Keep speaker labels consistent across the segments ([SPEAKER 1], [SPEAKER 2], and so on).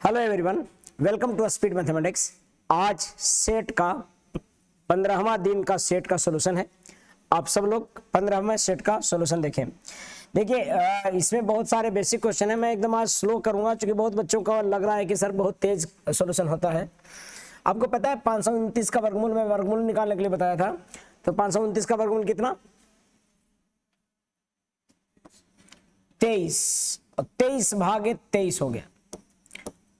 [SPEAKER 1] Hello everyone, welcome to speed mathematics. आज set का 15वां दिन का सेट का सॉल्यूशन है। आप सब लोग 15वें सेट का सॉल्यूशन देखें। देखिए इसमें बहुत सारे बेसिक क्वेश्चन है। मैं एकदम आज स्लो करूंगा क्योंकि बहुत बच्चों का लग रहा है कि सर बहुत तेज सॉल्यूशन होता है। आपको पता है 529 का वर्गमूल मैं वर्गमूल निकालने के लिए बताया था। तो 529 का वर्गमूल कितना? 23 और 23 भागे 23 हो गया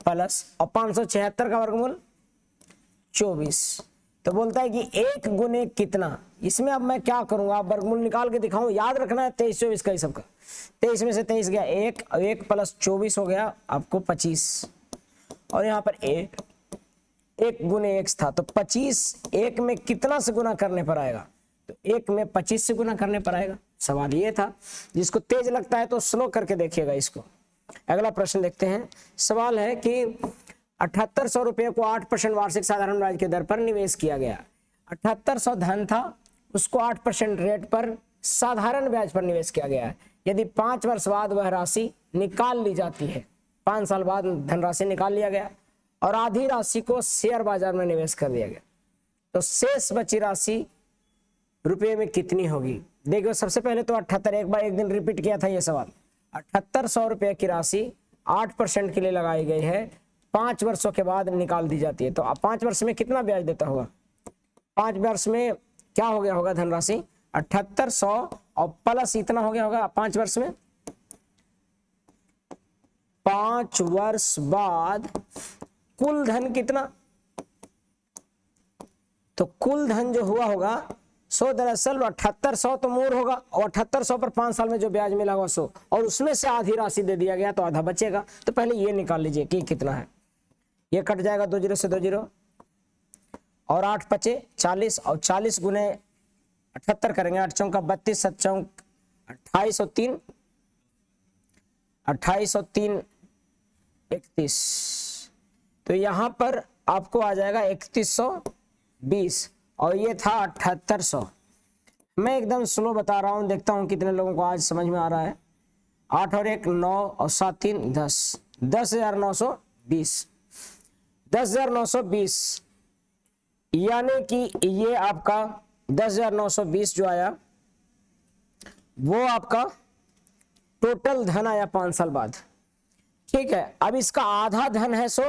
[SPEAKER 1] प्लस और 576 का वर्गमूल 24। तो बोलता है कि 1 गुने कितना। इसमें अब मैं क्या करूंगा, आप वर्गमूल निकाल के दिखाऊं। याद रखना है 23 24 का ही सबका। 23 में से 23 गया 1 और 1 प्लस 24 हो गया आपको 25। और यहाँ पर 1 गुने x था तो 25 1 में कितना से गुना करने पर आएगा? तो 1 में 25 से गुना करने पर आएगा। सवाल ये था। जिसको तेज लगता है तो स्लो करके देखिएगा इसको। अगला प्रश्न देखते हैं। सवाल है कि 7800 रुपये को 8% वार्षिक साधारण ब्याज के दर पर निवेश किया गया। 7800 धन था, उसको 8% रेट पर साधारण ब्याज पर निवेश किया गया है। यदि 5 वर्ष बाद वह राशि निकाल ली जाती है, 5 साल बाद धनराशि निकाल लिया गया और आधी राशि को शेयर बाजार में निवेश कर दिया गया, तो शेष बची राशि रुपये में कितनी होगी? देखो सबसे पहले तो 78 एक बार एक दिन रिपीट किया था ये सवाल। 7800 रुपये की राशि 8% के लिए लगाई गई है, 5 वर्षों के बाद निकाल दी जाती है। तो अब 5 वर्ष में कितना ब्याज देता होगा? 5 वर्ष में क्या हो गया होगा धनराशि? 7800 और प्लस इतना हो गया होगा 5 वर्ष में। 5 वर्ष बाद कुल धन कितना? तो कुल धन जो हुआ होगा 100, दरअसल 7800 तो मूल होगा और 7800 पर 5 साल में जो ब्याज मिला हुआ 100 और उसमें से आधी राशि दे दिया गया तो आधा बचेगा। तो पहले ये निकाल लीजिए कि कितना है। ये कट जाएगा 2 0 से 2 0 और 8 बचे 40 और 40 गुने 78 करेंगे। 8 चौका 32, 7 चौक 28 और 3 28 और 3 31। तो यहां पर आपको आ जाएगा 3120 और ये था 7800। मैं एकदम स्लो बता रहा हूं, देखता हूं कितने लोगों को आज समझ में आ रहा है। 8 और 1 9 और 7 3 10, 10,920 10,920 यानी कि ये आपका 10,920 जो आया वो आपका टोटल धन आया 5 साल बाद। ठीक है, अब इसका आधा धन है सो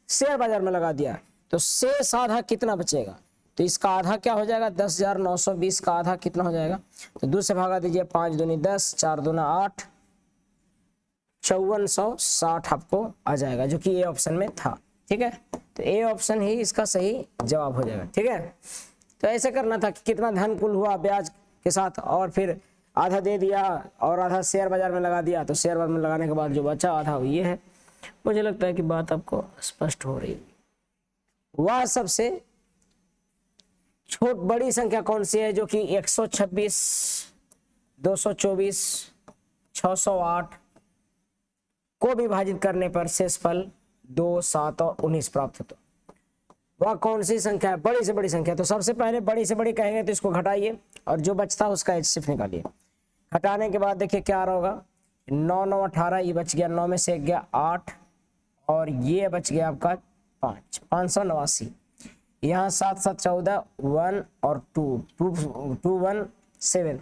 [SPEAKER 1] शेयर बाजार में लगा दिया, तो शेष आधा कितना बचेगा? तो इसका आधा क्या हो जाएगा? 10,920 का आधा कितना हो जाएगा? तो 2 से भागा दीजिए, 5 दूनी 10, 4 दूना 8, 5460 आपको आ जाएगा, जो कि ए ऑप्शन में था। ठीक है, तो ए ऑप्शन ही इसका सही जवाब हो जाएगा। ठीक है, तो ऐसे करना था कि कितना धन कुल हुआ ब्याज के साथ और फिर आधा दे दिया और आधा शेयर बाजार में लगा दिया। तो शेयर बाजार में लगाने के बाद जो बचा आधा ये है। मुझे लगता है कि बात आपको स्पष्ट हो रही है। वह सबसे छोट बड़ी संख्या कौन सी है जो कि 126, 224, 608 को विभाजित करने पर शेषफल 2, 7 और 19 प्राप्त होता? वह कौन सी संख्या है? बड़ी से बड़ी संख्या। तो सबसे पहले बड़ी से बड़ी कहेंगे तो इसको घटाइए और जो बचता है उसका HCF निकालिए। घटाने के बाद देखिए क्या आ रहा होगा। 9 9 18, ये बच गया 9 में से 1 गया 8 और ये बच गया आपका 5, 589। यहाँ 7 7 14, 1 और 2 1 7।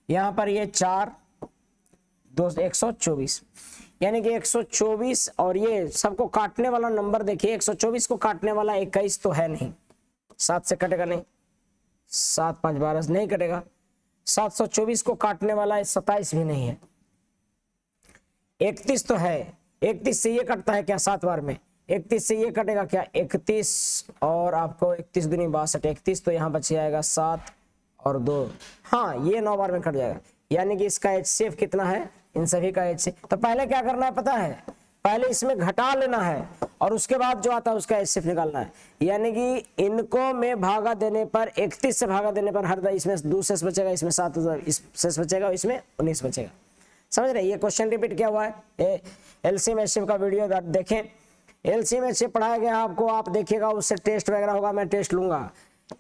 [SPEAKER 1] यहाँ पर ये 4 2 124 यानी कि 124 और ये सबको काटने वाला नंबर देखिए। 124 को काटने वाला 21 तो है नहीं, 7 से कटेगा नहीं, 7 5 12 नहीं कटेगा। 724 को काटने वाला 27 भी नहीं है। 31 तो है, 31 से ये कटता है क्या 7 बार में? 31 से ये कटेगा क्या 31 और आपको 31 दूनी 62, 31 तो यहाँ बच जाएगा 7 और 2, हाँ ये 9 बार में कट जाएगा। यानी कि इसका HCF कितना है इन सभी का HCF? तो पहले क्या करना है पता है? पहले इसमें घटा लेना है और उसके बाद जो आता है उसका HCF निकालना है। यानी कि इनको में भागा देने पर 31 से भागा देने पर हर इसमें 2 शेष बचेगा, इसमें 7 शेष बचेगा, इसमें 19 बचेगा। समझ रहे? ये क्वेश्चन रिपीट किया हुआ है। LCM HCF का वीडियो देखें। LCM HCF पढ़ाया गया आपको, आप देखिएगा, उससे टेस्ट वगैरह होगा, मैं टेस्ट लूंगा।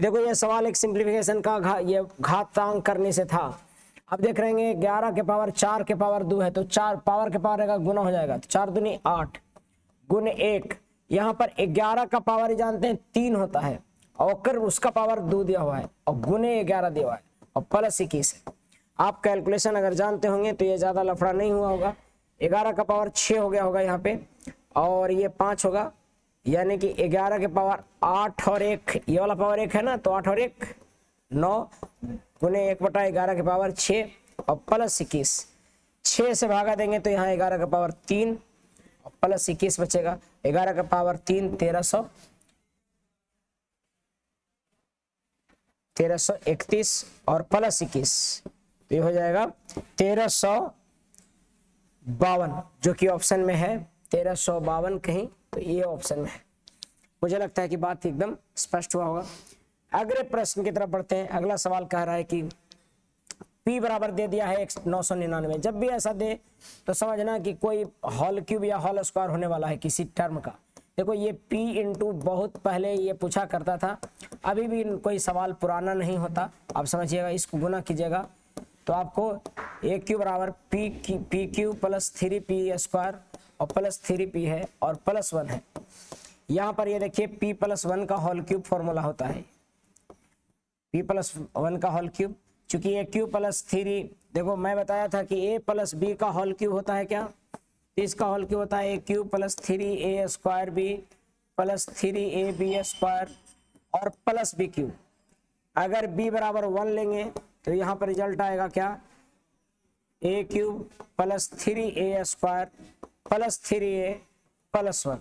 [SPEAKER 1] देखो ये सवाल एक सिंप्लीफिकेशन का ये घातांक करने से था। अब देख रहे हैं 11 के पावर 4 के पावर 2 है तो 4 पावर के पावर का गुना हो जाएगा, तो 4 दूनी 8, गुने 1, यहाँ पर 11 का पावर जानते हैं 3 होता है और उसका पावर 2 दिया हुआ है और गुने 11 दिया हुआ है और प्लस 21 है। आप कैलकुलेशन अगर जानते होंगे तो ये ज्यादा लफड़ा नहीं हुआ होगा। 11 का पावर 6 हो गया होगा यहाँ पे और ये 5 होगा, यानी कि 11 के पावर 8 और 1, ये वाला पावर 1 है ना, तो 8 और 1 9 गुने 1/11 के पावर 6 और प्लस 21। 6 से भागा देंगे तो यहाँ 11 का पावर 3 और प्लस 21 बचेगा। 11 का पावर 3 1331 और प्लस 21 तो ये हो जाएगा 1352, जो कि ऑप्शन में है 1352 कहीं, तो ये ऑप्शन में है। मुझे लगता है कि बात एकदम स्पष्ट हुआ होगा। अगले प्रश्न की तरफ बढ़ते हैं। अगला सवाल कह रहा है कि P बराबर दे दिया है 999। जब भी ऐसा दे तो समझना कि कोई होल क्यूब या होल स्क्वायर होने वाला है किसी टर्म का। देखो ये P इंटू बहुत पहले ये पूछा करता था, अभी भी कोई सवाल पुराना नहीं होता। आप समझिएगा, इसको गुना कीजिएगा तो आपको ए क्यू बराबर P Q plus 3p square और प्लस 3p है और प्लस 1 है। यहाँ पर ये देखिए p प्लस 1 का होल क्यूब फॉर्मूला होता है, p प्लस 1 का होल क्यूब। चूंकि ए क्यू प्लस 3, देखो मैं बताया था कि a प्लस b का होल क्यूब होता है क्या, इसका होल क्यूब होता है a cube plus 3a square b plus 3ab square और प्लस b क्यूब। अगर b बराबर 1 लेंगे तो यहाँ पर रिजल्ट आएगा क्या, a cube plus 3a square plus 3a plus 1।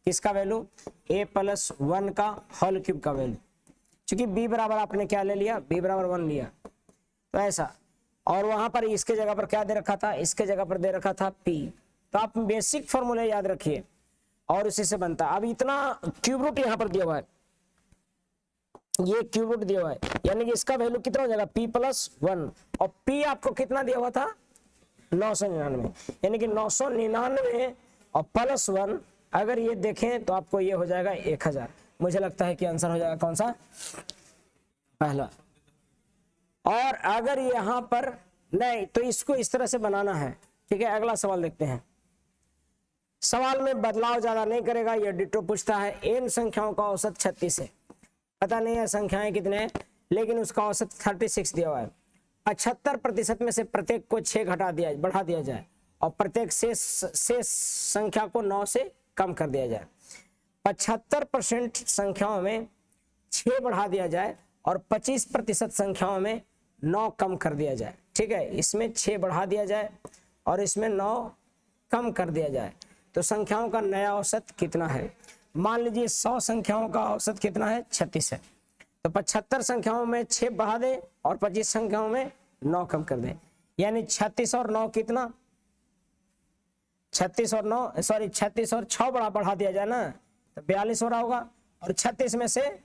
[SPEAKER 1] किसका वैल्यू, a प्लस 1 का होल क्यूब का वैल्यू। चूंकि b बराबर आपने क्या ले लिया, b बराबर 1 लिया, तो ऐसा। और वहां पर इसके जगह पर क्या दे रखा था, इसके जगह पर दे रखा था p। तो आप बेसिक फॉर्मूले याद रखिए और उसी से बनता। अब इतना क्यूब रूट यहाँ पर दिया हुआ है, ये क्यूब रूट दिया हुआ है, यानी कि इसका वैल्यू कितना हो जाएगा p प्लस 1 और p आपको कितना दिया हुआ था 999, यानी कि 999 और प्लस 1 अगर ये देखें तो आपको ये हो जाएगा 1000। मुझे लगता है कि आंसर हो जाएगा कौन सा, पहला। और अगर यहाँ पर नहीं तो इसको इस तरह से बनाना है, ठीक है। अगला सवाल देखते हैं। सवाल में बदलाव ज्यादा नहीं करेगा, ये डिटो पूछता है n संख्याओं का औसत 36 है। पता नहीं है संख्याएं कितने हैं, लेकिन उसका औसत 36 दिया हुआ है। 75% में से प्रत्येक को 6 बढ़ा दिया जाए और प्रत्येक शेष संख्या को 9 से कम कर दिया जाए। 75% संख्याओं में 6 बढ़ा दिया जाए और 25% संख्याओं में 9 कम कर दिया जाए, ठीक है। इसमें 6 बढ़ा दिया जाए और इसमें 9 कम कर दिया जाए, तो संख्याओं का नया औसत कितना है। मान लीजिए 100 संख्याओं का औसत कितना है, 36 है। तो 75 संख्याओं में 6 बढ़ा दें और 25 संख्याओं में 9 कम कर दें, यानी 36 और 9 कितना, 36 और 6 बढ़ा दिया जाए ना तो 42 हो रहा होगा। और 36 में से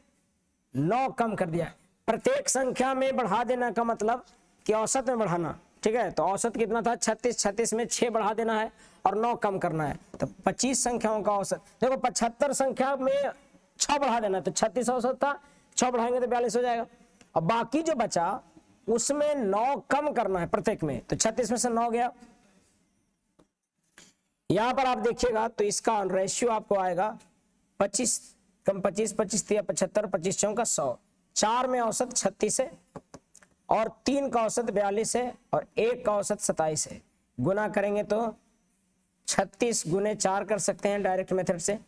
[SPEAKER 1] 9 कम कर दिया। प्रत्येक संख्या में बढ़ा देना का मतलब कि औसत में बढ़ाना, ठीक है। तो औसत कितना था 36 में 6 बढ़ा देना है और 9 कम करना है, तो 25 संख्याओं का औसत। देखो 75 संख्या में 6 बढ़ा देना है तो 36 औसत था, 6 बढ़ाएंगे तो 42 हो जाएगा। और बाकी जो बचा उसमें 9 कम करना है प्रत्येक में, तो 36 में से 9 गया। यहां पर आप देखिएगा तो इसका रेशियो आपको आएगा 25 कम 25, 25 3 75, 25 4 का 100। 4 में औसत 36 है और 3 का औसत 42 है और 1 का औसत 27 है। गुना करेंगे तो 36 गुने 4 कर सकते हैं डायरेक्ट मेथड से।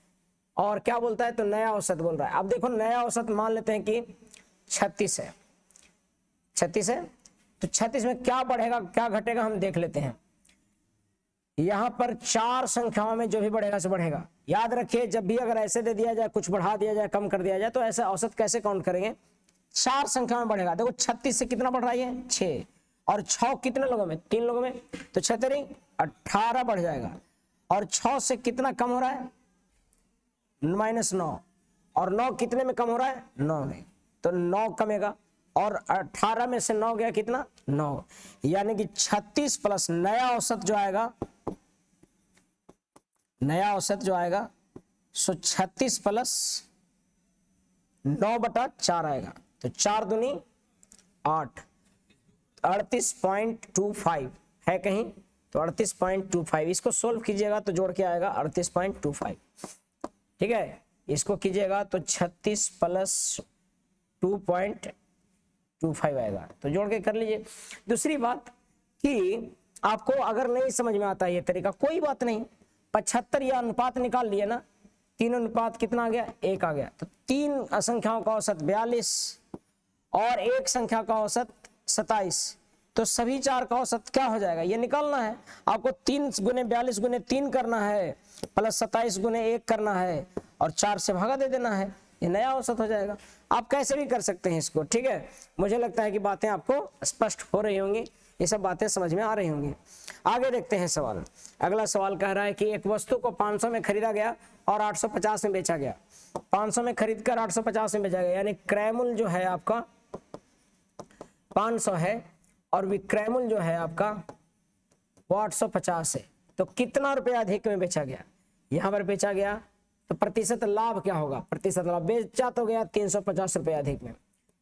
[SPEAKER 1] और क्या बोलता है, तो नया औसत बोल रहा है। अब देखो नया औसत मान लेते हैं कि 36 है, 36 है, तो 36 में क्या बढ़ेगा क्या घटेगा हम देख लेते हैं। यहां पर 4 संख्याओं में जो भी बढ़ेगा सो बढ़ेगा। याद रखिए जब भी अगर ऐसे दे दिया जाए, कुछ बढ़ा दिया जाए, कम कर दिया जाए, तो ऐसे औसत कैसे काउंट करेंगे, 4 संख्या में बढ़ेगा। देखो 36 से कितना बढ़ रहा है 6 और 6 कितने लोगों में, 3 लोगों में, तो 6 3 18 बढ़ जाएगा। और 6 से कितना कम हो रहा है -9 और 9 कितने में कम हो रहा है 9 में, तो 9 कमेगा। और 18 में से 9 गया कितना 9, यानी कि 36 प्लस नया औसत जो आएगा सो 36 प्लस 9/4 आएगा, तो 4 दूनी 8, 38.25 है कहीं, तो 38.25, इसको सोल्व कीजिएगा तो जोड़ के आएगा 38.25। ठीक है, इसको कीजिएगा तो 36 प्लस 2.25 आएगा, तो जोड़ के कर लीजिए। दूसरी बात कि आपको अगर नहीं समझ में आता ये तरीका, कोई बात नहीं, 75 या अनुपात निकाल लिए ना, तीन अनुपात कितना आ गया, 1 आ गया। तो तीन संख्याओं का औसत 42 और एक संख्या का औसत 27, तो सभी चार का औसत क्या हो जाएगा, ये निकालना है आपको। 3 गुने 42 गुने 3 करना है, प्लस 27 गुने 1 करना है, और 4 से भागा दे देना है, ये नया औसत हो जाएगा। आप कैसे भी कर सकते हैं इसको। ठीक है, मुझे लगता है कि बातें आपको स्पष्ट हो रही होंगी, ये सब बातें समझ में आ रही होंगी। आगे देखते हैं सवाल। अगला सवाल कह रहा है कि एक वस्तु को 500 में खरीदा गया और 850 में बेचा गया। 500 में खरीदकर 850 में बेचा गया, यानी क्रय मूल्य जो है आपका 500 है और विक्रय मूल्य जो है आपका वो 850 है। तो कितना रुपया अधिक में बेचा गया, यहां पर बेचा गया, तो प्रतिशत लाभ क्या होगा, प्रतिशत लाभ, बेचा तो गया 350 रुपया अधिक में,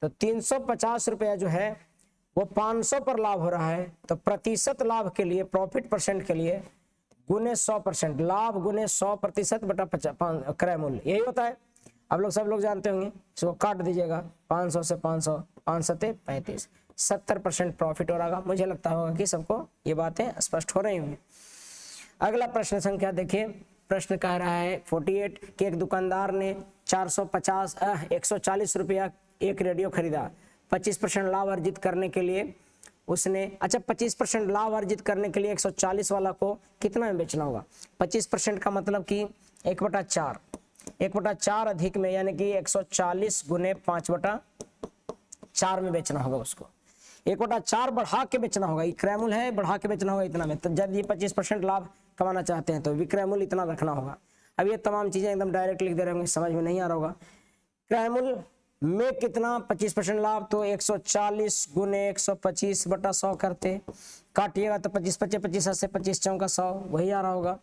[SPEAKER 1] तो 350 रुपया जो है वो 500 पर लाभ हो रहा है, तो प्रतिशत लाभ के लिए, प्रॉफिट परसेंट के लिए गुने 100%, लाभ गुने 100% बटा क्रय मूल्य, यही होता है। अब लोग सब लोग जानते होंगे, इसको काट दीजिएगा, 500 से 500, 5 सते 35, 70% प्रॉफिट हो रहा। मुझे लगता होगा कि सबको ये बातें स्पष्ट हो रही होंगी। अगला प्रश्न संख्या देखिए, प्रश्न कह रहा है 48 कि एक दुकानदार ने 140 रुपया एक रेडियो खरीदा। 25% लाभ अर्जित करने के लिए उसने, अच्छा 25% लाभ अर्जित करने के लिए 140 वाला को कितना में बेचना होगा। 25% का मतलब कि 1/4, 1/4 अधिक में, यानी कि 140 गुने 5/4 में बेचना होगा उसको। 1/4 बढ़ा के बेचना होगा, क्रय मूल्य है, बढ़ा के बेचना होगा इतना में। तो जब ये 25% लाभ कमाना चाहते हैं तो विक्रय मूल्य इतना रखना होगा। अब ये तमाम चीजें एकदम डायरेक्ट लिख दे रहे होंगे, समझ में नहीं आ रहा होगा। क्रय मूल्य में कितना, 25% लाभ, तो 140 गुने 125/100 करते, काटिएगा तो 25 25 25 से 25 चौका 100, वही आ रहा होगा।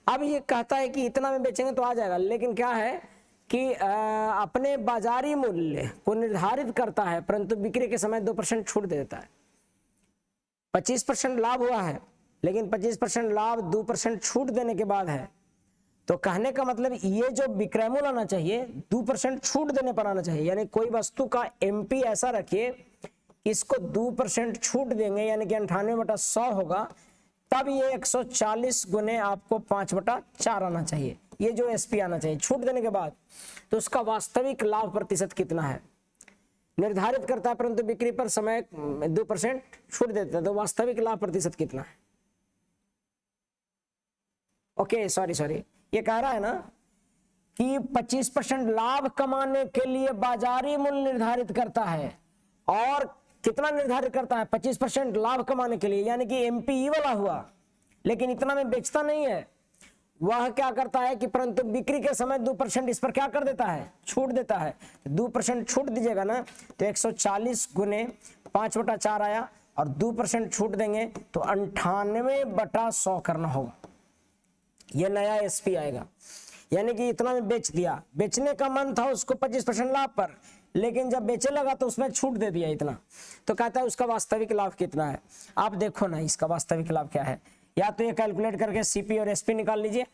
[SPEAKER 1] अब ये कहता है कि इतना में बेचेंगे तो आ जाएगा, लेकिन क्या है कि अपने बाजारी मूल्य को निर्धारित करता है, परंतु बिक्री के समय 2% छूट दे देता है। 25% लाभ हुआ है, लेकिन 25% लाभ 2% छूट देने के बाद है। तो कहने का मतलब ये जो विक्रय मूल्य आना चाहिए 2% छूट देने पर आना चाहिए। यानी कोई वस्तु का एमपी ऐसा रखिए, इसको 2% छूट देंगे, यानी कि 98/100 होगा, तब ये 140 गुने आपको 5/4 आना चाहिए। ये जो एसपी आना चाहिए छूट देने के बाद। तो उसका वास्तविक लाभ प्रतिशत कितना है निर्धारित करता है, परंतु बिक्री पर समय 2% छूट देता है, तो वास्तविक लाभ प्रतिशत कितना है। ओके सॉरी, ये कह रहा है ना कि 25% लाभ कमाने के लिए बाजारी मूल्य निर्धारित करता है, और कितना निर्धारित करता है, 25% लाभ कमाने के लिए, यानी कि एमपी वाला हुआ, लेकिन इतना में बेचता नहीं है। वह क्या करता है कि परंतु बिक्री के समय 2% इस पर क्या कर देता है, छूट देता है। 2% छूट दीजिएगा ना, तो 140 गुने 5/4 आया, और 2% छूट देंगे तो 98/100 करना होगा। यह नया एसपी आएगा, यानी कि इतना में बेच दिया, बेचने का मन था उसको 25% लाभ पर, लेकिन जब बेचे लगा तो उसमें छूट दे दिया इतना। तो कहता है उसका वास्तविक लाभ कितना है। आप देखो ना इसका वास्तविक लाभ क्या है, या तो ये कैलकुलेट करके सीपी और एसपी निकाल लीजिए,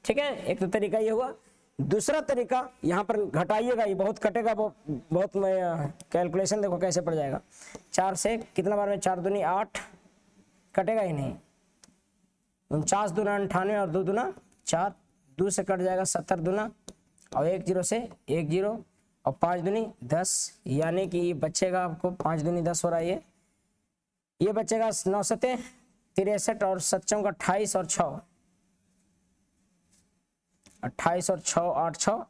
[SPEAKER 1] ठीक है, एक तो तरीका ये हुआ। दूसरा तरीका यहाँ पर घटाइएगा, ये बहुत कटेगा, बहुत कैलकुलेशन देखो कैसे पड़ जाएगा। 4 से कितना बार में, 4 दूनी 8, कटेगा ही नहीं। 49 दूना 98 और 2 दूना 4, 2 से कट जाएगा 70 दूना, और 1 0 से 1 0, और 5 दूनी 10, यानी कि बचेगा आपको 5 दूनी 10 हो रहा है, ये बचेगा 9 सते 63, और 7 चौका 28 और 6, 28 और 6 8 6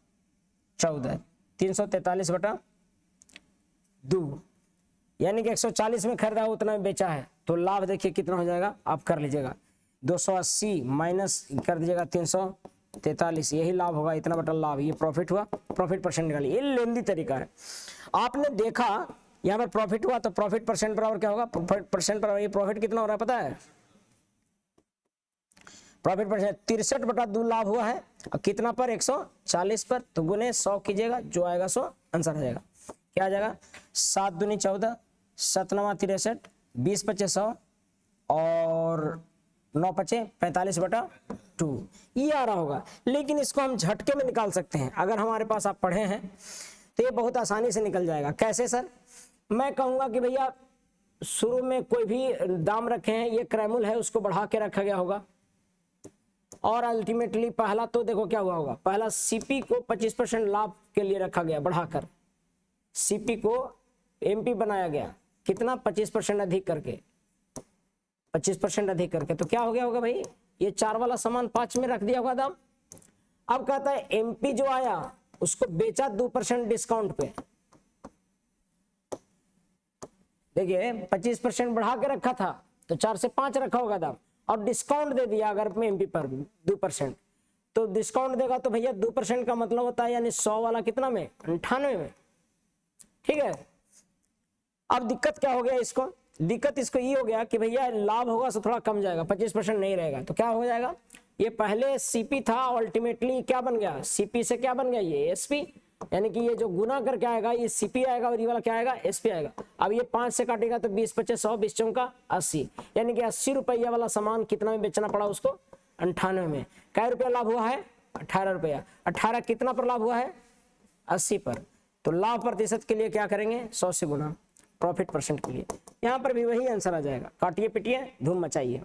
[SPEAKER 1] 14, 343/2, यानी कि 140 में खरीदा उतना में बेचा है। तो लाभ देखिए कितना हो जाएगा, आप कर लीजिएगा, 280 माइनस कर दीजिएगा 343, यही लाभ होगा, इतना बटा लाभ, ये प्रॉफिट हुआ, प्रॉफिट परसेंट निकालिए। ये लेंदी तरीका है। आपने देखा यहाँ पर प्रॉफिट हुआ, तो प्रॉफिट परसेंट बराबर क्या होगा, प्रॉफिट परसेंट बराबर, ये प्रॉफिट कितना हो रहा है पता है, प्रॉफिट परसेंट 63/2 लाभ हुआ है, और कितना पर, 140 पर, तो गुने 100 कीजिएगा, जो आएगा 100 आंसर आ जाएगा। क्या आ जाएगा, 7 दूनी 14, 7 9 63, 20 25 100, और 9 पचे 45/2 ये आ रहा होगा। लेकिन इसको हम झटके में निकाल सकते हैं, अगर हमारे पास आप पढ़े हैं तो ये बहुत आसानी से निकल जाएगा। कैसे सर? मैं कहूँगा कि भैया शुरू में कोई भी दाम रखे हैं, ये क्रैमुल है उसको बढ़ा के रखा गया होगा, और अल्टीमेटली पहला तो देखो क्या हुआ होगा, पहला सीपी को 25% लाभ के लिए रखा गया बढ़ाकर, सीपी को एमपी बनाया गया कितना 25% अधिक करके, 25% अधिक करके, तो क्या हो गया होगा भाई, ये 4 वाला सामान 5 में रख दिया होगा दाम। अब कहता है एमपी जो आया उसको बेचा 2% डिस्काउंट पे, देखिए 25% बढ़ा के रखा था तो 4 से 5 रखा होगा दाम, और डिस्काउंट दे दिया अगर एमपी पर 2%, तो डिस्काउंट देगा तो भैया 2% का मतलब होता है यानी 100 वाला कितना में, 98 में, ठीक है। अब दिक्कत क्या हो गया इसको, दिक्कत इसको ये हो गया कि भैया लाभ होगा तो थोड़ा कम जाएगा, 25% नहीं रहेगा, तो क्या हो जाएगा, ये पहले सीपी था अल्टीमेटली क्या बन गया, सीपी से क्या बन गया, ये एसपी, यानी कि ये जो गुना करके आएगा ये सीपी आएगा और ये वाला क्या आएगा, एसपी आएगा। अब ये 5 से काटेगा तो 20 पचे 100, 20 चौका 80, यानी कि 80 रुपया वाला सामान कितना में बेचना पड़ा उसको, 98 में। क्या रुपया लाभ हुआ है, 18 रुपया। 18 कितना पर लाभ हुआ है, 80 पर। तो लाभ प्रतिशत के लिए क्या करेंगे, 100 से गुना, प्रॉफिट परसेंट के लिए। यहाँ पर भी वही आंसर आ जाएगा, काटिए पिटिए धूम मचाइए।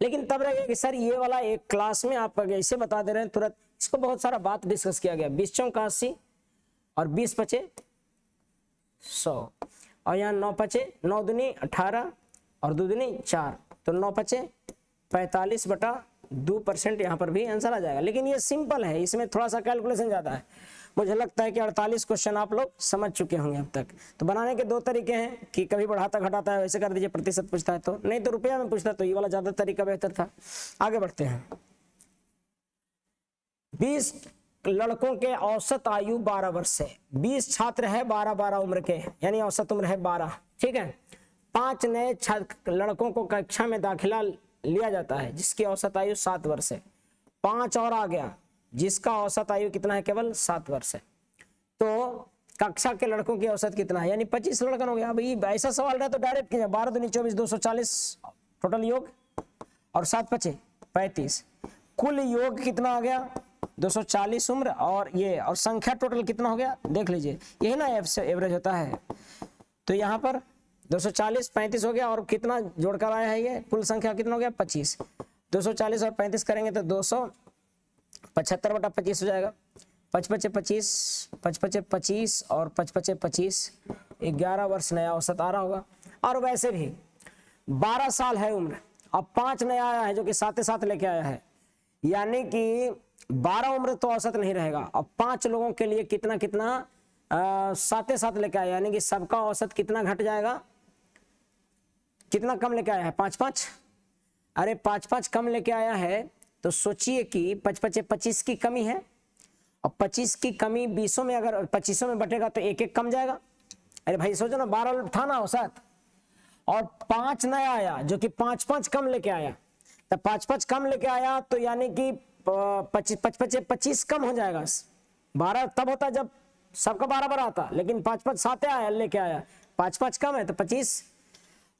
[SPEAKER 1] लेकिन तब रहेगा कि सर ये वाला एक क्लास में आप ऐसे बता दे रहे हैं तुरंत, इसको बहुत सारा बात डिस्कस किया गया, 20 चौका 80 और 20 पचे 100, और यहाँ 9 पचे 9 दूनी 18 और 2 दूनी 4, तो 9 पचे 45/2% यहाँ पर भी आंसर आ जाएगा। लेकिन ये सिंपल है, इसमें थोड़ा सा कैलकुलेशन ज्यादा है। मुझे लगता है कि 48 क्वेश्चन आप लोग समझ चुके होंगे अब तक। तो बनाने के 2 तरीके हैं कि कभी बढ़ाता घटाता है वैसे कर दीजिए, प्रतिशत पूछता है तो, नहीं तो रुपया में पूछता तो ये वाला ज्यादा तरीका बेहतर था। आगे बढ़ते हैं। 20 लड़कों के औसत आयु 12 वर्ष है, 20 छात्र है 12 उम्र के, यानी औसत उम्र है 12, ठीक है। 5 नए लड़कों को कक्षा में दाखिला लिया जाता है जिसकी औसत आयु 7 वर्ष है, 5 और आ गया जिसका औसत आयु कितना है, केवल 7 वर्ष है। तो कक्षा के लड़कों की औसत कितना है, यानी 25 लड़कन हो गया। अभी ऐसा सवाल रहा तो डायरेक्ट कीजिए, 12 दूनी 24 240 टोटल योग, और 7 पचे 35, कुल योग कितना आ गया 240 उम्र, और ये और संख्या टोटल कितना हो गया देख लीजिए, यही ना एवरेज होता है। तो यहाँ पर 240 35 हो गया, और कितना जोड़कर आया है ये कुल संख्या कितना हो गया 25, 240 और 35 करेंगे तो 275/25 हो जाएगा। 5 पचे 25, 5 पचे 25 और 5 पचे 25, 11 वर्ष नया औसत आ रहा होगा। और वैसे भी 12 साल है उम्र, अब 5 नया आया है जो कि साथ साथ लेके आया है, यानी कि 12 उम्र तो औसत नहीं रहेगा। अब 5 लोगों के लिए कितना कितना साथ साथ लेके आया, यानी कि सबका औसत कितना घट जाएगा, कितना कम लेके आया है 5-5, अरे 5-5 कम लेके आया है। तो सोचिए कि 5 पचे 25 की कमी है, और 25 की कमी 20 में अगर 25 में बटेगा तो 1-1 कम जाएगा। अरे भाई सोचो ना, 12 था ना औसत, और 5 नया आया जो कि 5-5 कम लेके आया, तो 5-5 कम लेके आया तो यानी कि 5 पचे 25 कम हो जाएगा। 12 तब होता जब सबका 12 आता, लेकिन 5-5 साथ आया लेके आया, 5-5 कम है तो 25,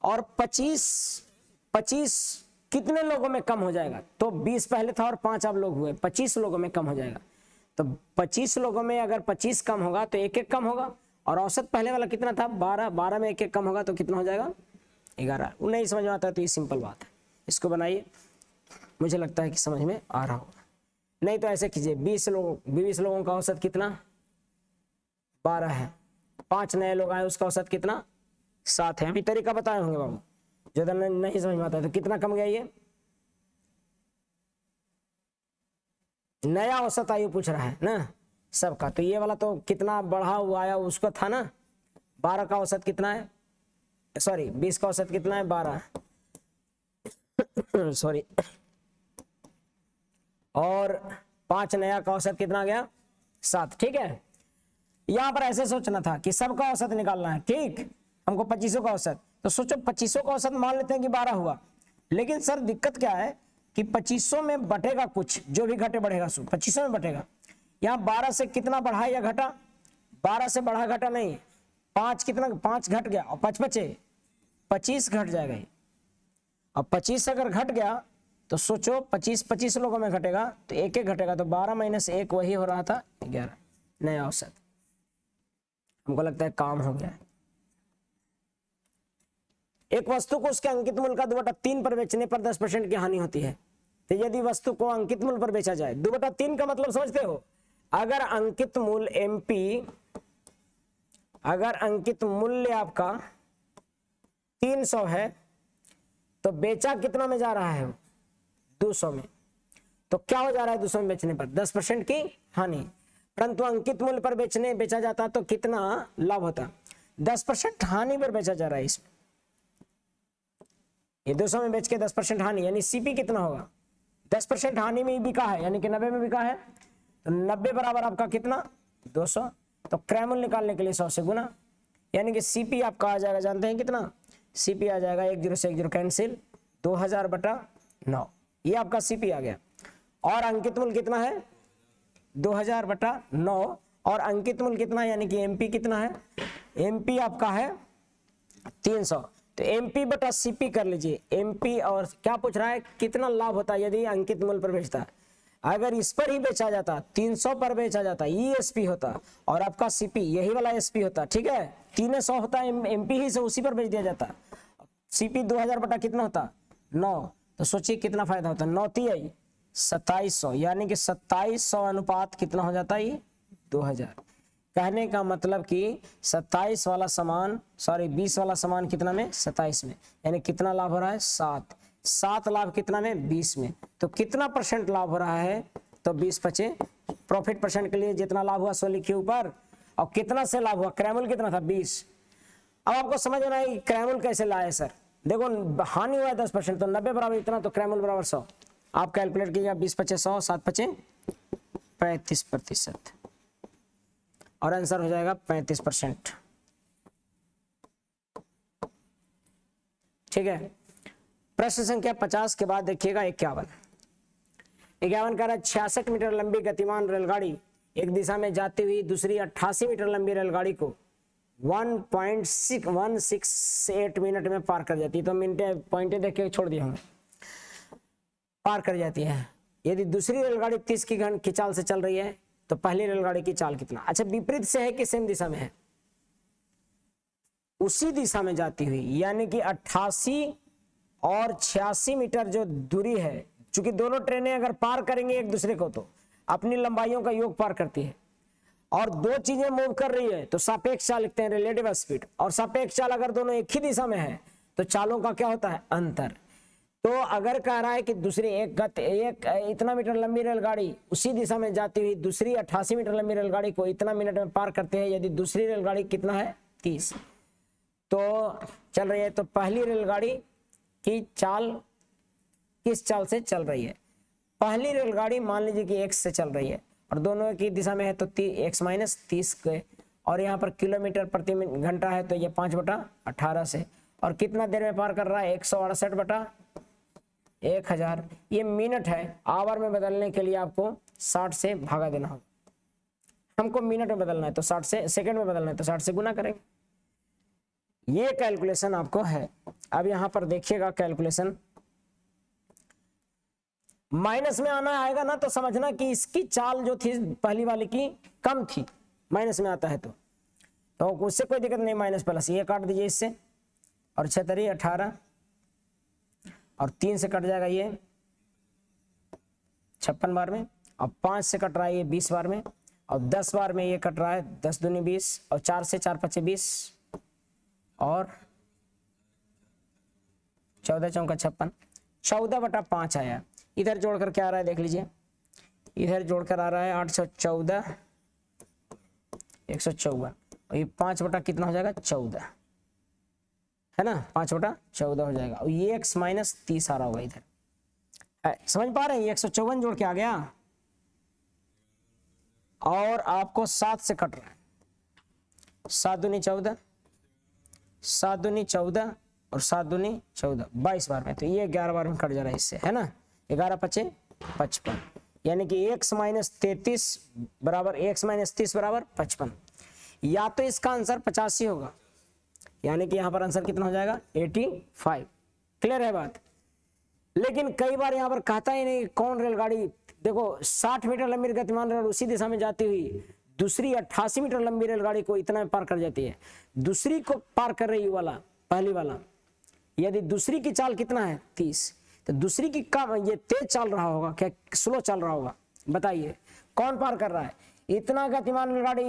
[SPEAKER 1] और 25 कितने लोगों में कम हो जाएगा, तो 20 पहले था और 5 अब लोग हुए, 25 लोगों में कम हो जाएगा। तो 25 लोगों में अगर 25 कम होगा तो 1-1 कम होगा, और औसत पहले वाला कितना था 12 में 1-1 कम होगा तो कितना हो जाएगा 11। वो नहीं समझ में आता है तो ये सिंपल बात है, इसको बनाइए, मुझे लगता है कि समझ में आ रहा होगा। नहीं तो ऐसे कीजिए, 20 लोगों का औसत कितना 12 है, 5 नए लोग आए उसका औसत कितना 7 है। अभी तरीका बताए होंगे बाबू, जो नहीं समझ में आता है तो कितना कम गया, ये नया औसत आयु पूछ रहा है ना सबका, तो ये वाला तो कितना बढ़ा हुआ आया उसको था ना, 12 का औसत कितना है, सॉरी 20 का औसत कितना है 12 सॉरी, और 5 नया का औसत कितना गया 7, ठीक है। यहां पर ऐसे सोचना था कि सबका औसत निकालना है, ठीक, हमको 25 का औसत, तो सोचो 25 का औसत मान लेते हैं कि 12 हुआ, लेकिन सर दिक्कत क्या है कि 25 में बटेगा कुछ, जो भी घटे बढ़ेगा 25 में बटेगा। यहाँ 12 से कितना बढ़ा या घटा, 12 से बढ़ा घटा नहीं, 5 कितना 5 घट गया, और 5 बचे 25 घट जाएगा। अब 25 अगर घट गया तो सोचो 25 लोगों में घटेगा तो एक एक घटेगा, तो 12 माइनस 1 वही हो रहा था 11, नया औसत। हमको लगता है काम हो गया। एक वस्तु को उसके अंकित मूल्य का 2/3 पर बेचने पर 10% की हानि होती है। तो यदि वस्तु को अंकित मूल्य पर बेचा जाए, 2/3 का मतलब समझते हो, अगर अंकित मूल्य एमपी, अगर अंकित मूल्य आपका 300 है तो बेचा कितना में जा रहा है, 200 में। तो क्या हो जा रहा है 200 में बेचने पर 10% की हानि, परंतु अंकित मूल्य पर बेचा जाता तो कितना लाभ होता, 10% हानि पर बेचा जा रहा है इसमें। ये 200 में बेच के 10% हानि, यानी सीपी कितना होगा, 10% हानि में ही बिका है, यानी कि 90 में बिका है, तो 90 बराबर आपका कितना 200। तो क्रय मूल्य निकालने के लिए 100 से गुना, यानी कि सीपी आपका आ जाएगा, जानते हैं कितना, सीपी आ जाएगा 1 0 से 1 0 कैंसिल, 2000/9, ये आपका सीपी आ गया। और अंकित मूल्य कितना है 2000/9, और अंकित मूल्य कितना, यानी कि एमपी कितना है, एमपी आपका है 300। तो एमपी बटा सीपी कर लीजिए, एमपी और क्या पूछ रहा है, कितना लाभ होता है यदि अंकित मूल्य पर बेचता है। अगर इस पर ही बेचा जाता, 300 पर बेचा जाता, ये एसपी होता, और आपका सीपी यही वाला एसपी होता, ठीक है, 300 होता है, एमपी ही से उसी पर बेच दिया जाता, सीपी 2000 बटा कितना होता 9, तो सोचिए कितना फायदा होता, 9 3 2700, यानी कि 2700 अनुपात कितना हो जाता है 2000। कहने का मतलब कि 27 वाला सामान, सॉरी 20 वाला सामान कितना में 27 में, यानी कितना लाभ हो रहा है 7 लाभ कितना में 20 में। तो कितना परसेंट लाभ हो रहा है, तो 20/5 प्रॉफिट परसेंट के लिए जितना लाभ हुआ सो लिखिए ऊपर, और कितना से लाभ हुआ, क्रय मूल्य कितना था 20। अब आपको समझ में आएगी क्रय मूल्य कैसे लाए सर, देखो हानि हुआ है 10%, तो 90 बराबर इतना, तो क्रय मूल्य बराबर 100। आप कैलकुलेट कीजिए, 20/5 100, 7/5 35%, और आंसर हो जाएगा 35%। ठीक है, प्रश्न संख्या 50 के बाद देखिएगा 51 कह रहा है 66 मीटर लंबी गतिमान रेलगाड़ी एक दिशा में जाती हुई दूसरी 88 मीटर लंबी रेलगाड़ी को 1.168 मिनट में पार कर जाती है। तो मिनटें पॉइंटें देख के छोड़ दिया हमने, पार कर जाती है। यदि दूसरी रेलगाड़ी 30 की चाल से चल रही है तो पहली रेलगाड़ी की चाल कितना, अच्छा विपरीत से है कि सेम दिशा में है, उसी दिशा में जाती हुई, यानी कि 88 और 86 मीटर जो दूरी है, चूंकि दोनों ट्रेनें अगर पार करेंगे एक दूसरे को तो अपनी लंबाइयों का योग पार करती है, और दो चीजें मूव कर रही है तो सापेक्ष चाल लिखते हैं, रिलेटिव स्पीड, और सापेक्ष चाल अगर दोनों एक ही दिशा में है तो चालों का क्या होता है अंतर। तो अगर कह रहा है कि दूसरी एक इतना मीटर लंबी रेलगाड़ी उसी दिशा में जाती हुई दूसरी 88 मीटर लंबी रेलगाड़ी को इतना मिनट में पार करते हैं, यदि दूसरी रेलगाड़ी कितना है 30 तो चल रही है, तो पहली रेलगाड़ी की चाल किस चाल से चल रही है, पहली रेलगाड़ी मान लीजिए कि x से चल रही है और दोनों की दिशा में है तो x माइनस 30 के, और यहाँ पर किलोमीटर प्रति घंटा है तो ये 5/18 से, और कितना देर में पार कर रहा है 168/1000। ये मिनट है, आवर में बदलने के लिए आपको 60 से भागा देना होगा, हमको मिनट में बदलना है तो 60 से, सेकंड में बदलना है तो 60 से गुना करेंगे। ये कैलकुलेशन आपको है। अब यहां पर देखिएगा कैलकुलेशन माइनस में आना आएगा ना तो समझना कि इसकी चाल जो थी पहली वाली की कम थी, माइनस में आता है तो उससे कोई दिक्कत नहीं, माइनस प्लस ये काट दीजिए इससे, और 6 3 18 और 3 से कट जाएगा ये 56 बार में, और 5 से कट रहा है ये 20 बार में, और 10 बार में ये कट रहा है 10 दूनी 20, और 4 से 4 5 20, और 14 चौका 56, 14/5 आया। इधर जोड़कर क्या आ रहा है देख लीजिए, इधर जोड़कर आ रहा है 814 154, और ये 5 कितना हो जाएगा 14 है ना, 5/14 हो जाएगा, और ये x माइनस 30 आ रहा होगा इधर, समझ पा रहे हैं, ये 154 जोड़ के आ गया, और आपको 7 से कट रहा है, 7 दूनी 14, 7 दूनी 14 और 7 दूनी 14, 22 बार में, तो ये 11 बार में कट जा रहा है इससे, है ना, 11 5 55, यानी कि x माइनस 30 बराबर 55, या तो इसका आंसर 85 होगा, यानी कि यहां पर आंसर कितना हो जाएगा 85। क्लियर है बात, लेकिन कई बार यहाँ पर कहता ही नहीं कौन रेलगाड़ी। देखो 60 मीटर लंबी गतिमान रेल उसी दिशा में जाती हुई दूसरी 88 मीटर लंबी रेलगाड़ी को इतना में पार कर जाती है। दूसरी को पार कर रही वाला पहली वाला, यदि दूसरी की चाल कितना है 30, तो दूसरी की कम ये तेज चल रहा होगा क्या स्लो चल रहा होगा, बताइए कौन पार कर रहा है। इतना गतिमान रेलगाड़ी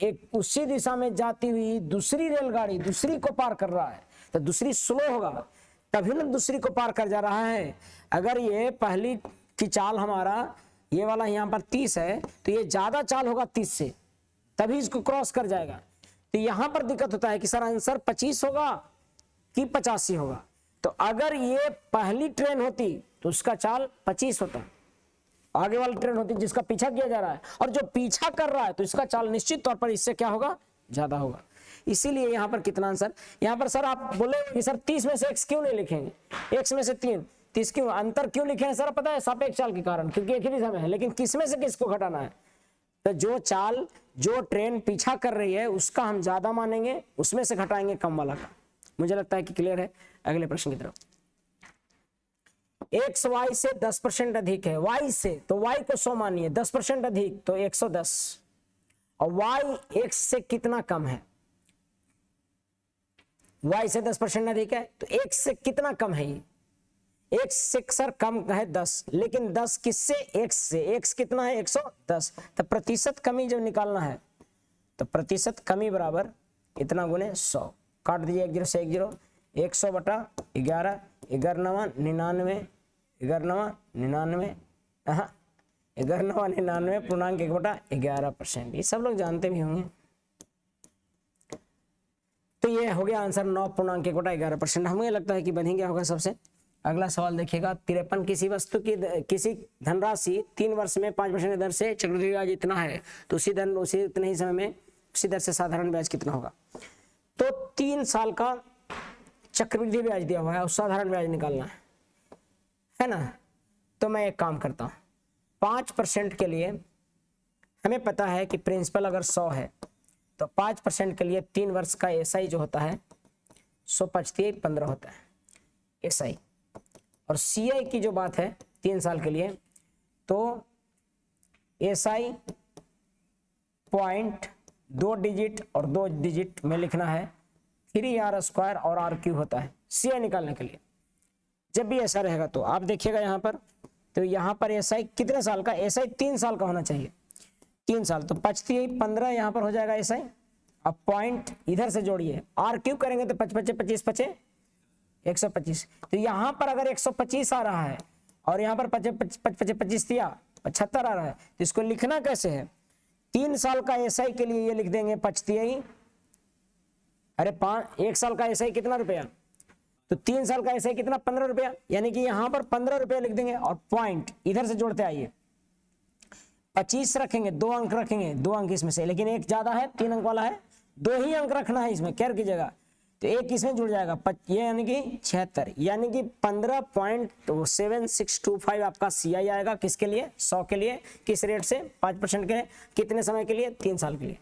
[SPEAKER 1] एक उसी दिशा में जाती हुई दूसरी रेलगाड़ी दूसरी को पार कर रहा है, तो दूसरी स्लो होगा तभी ना दूसरी को पार कर जा रहा है। अगर ये पहली की चाल हमारा ये वाला यहाँ पर 30 है तो ये ज्यादा चाल होगा 30 से, तभी इसको क्रॉस कर जाएगा। तो यहाँ पर दिक्कत होता है कि सर आंसर 25 होगा कि 85 होगा। तो अगर ये पहली ट्रेन होती तो उसका चाल 25 होता, आगे वाली ट्रेन होती जिसका पीछा किया जा रहा है, और जो पीछा कर रहा है तो इसका चाल निश्चित तौर पर इससे क्या होगा ज्यादा होगा। इसीलिए यहाँ पर कितना आंसर, यहाँ पर सर आप बोले कि सर 30 में से x क्यों नहीं लिखेंगे, x में से 30 क्यों अंतर क्यों लिखे हैं सर, पता है सापेक्ष चाल के कारण, क्योंकि एक ही दिशा में है, लेकिन किस में से किसको घटाना है, तो जो चाल जो ट्रेन पीछा कर रही है उसका हम ज्यादा मानेंगे, उसमें से घटाएंगे कम वाला का। मुझे लगता है कि क्लियर है। अगले प्रश्न की तरफ, x y से 10% अधिक है, y से तो y को 100 मानिए, 10% अधिक तो 110, और y x से कितना कम है, y से 10% अधिक है तो x से कितना कम है, ये x से सर कम है 10, लेकिन 10 किससे x से, x कितना है 110, तो प्रतिशत कमी जब निकालना है तो प्रतिशत कमी बराबर इतना गुने 100, काट दीजिए 1 0 से 1 0, 100 बटा 11, 11 99, 11 99, 11 99 पूर्णांक 1 बटा 11%, ये सब लोग जानते भी होंगे। तो ये हो गया आंसर 9 पूर्णांक 1 बटा 11%। हमें लगता है कि बन ही गया होगा सबसे। अगला सवाल देखिएगा, 53 किसी वस्तु की किसी धनराशि 3 वर्ष में 5% दर से चक्रवृद्धि ब्याज इतना है तो उसी उतने ही समय में उसी दर से साधारण ब्याज कितना होगा। तो 3 साल का चक्रवृद्धि ब्याज दिया हुआ है और साधारण ब्याज निकालना है ना। तो मैं एक काम करता हूँ, 5% के लिए हमें पता है कि प्रिंसिपल अगर 100 है तो 5% के लिए 3 वर्ष का एसआई जो होता है 100/15 होता है एसआई, और सीआई की जो बात है 3 साल के लिए तो एसआई पॉइंट 2 डिजिट और 2 डिजिट में लिखना है 3r² और r³ होता है सीआई निकालने के लिए। जब भी ऐसा रहेगा तो आप देखिएगा यहाँ पर, तो यहाँ पर एसआई कितने साल का, एसआई 3 साल का होना चाहिए, 3 साल तो 5×3 15 यहाँ पर हो जाएगा एसआई। अब पॉइंट इधर से जोड़िए, r³ करेंगे तो 5 5 25 5 125, तो यहाँ पर अगर 125 आ रहा है और यहाँ पर 5 5 25 दिया 75 आ रहा है, तो इसको लिखना कैसे है, 3 साल का एसआई के लिए ये लिख देंगे 5×3, अरे 1 साल का एसआई कितना रुपया, तो 3 साल का एसआई कितना 15 रुपया, यानी कि यहाँ पर 15 रुपया लिख देंगे और पॉइंट इधर से जोड़ते आइए 25 रखेंगे, 2 अंक रखेंगे, 2 अंक इसमें से, लेकिन एक ज्यादा है 3 अंक वाला है, 2 ही अंक रखना है इसमें केयर की जगह, तो एक इसमें जुड़ जाएगा ये यानी कि 76, यानी कि 15.7625 आपका सीआई आएगा। किसके लिए, 100 के लिए, किस रेट से 5% के लिए, कितने समय के लिए 3 साल के लिए,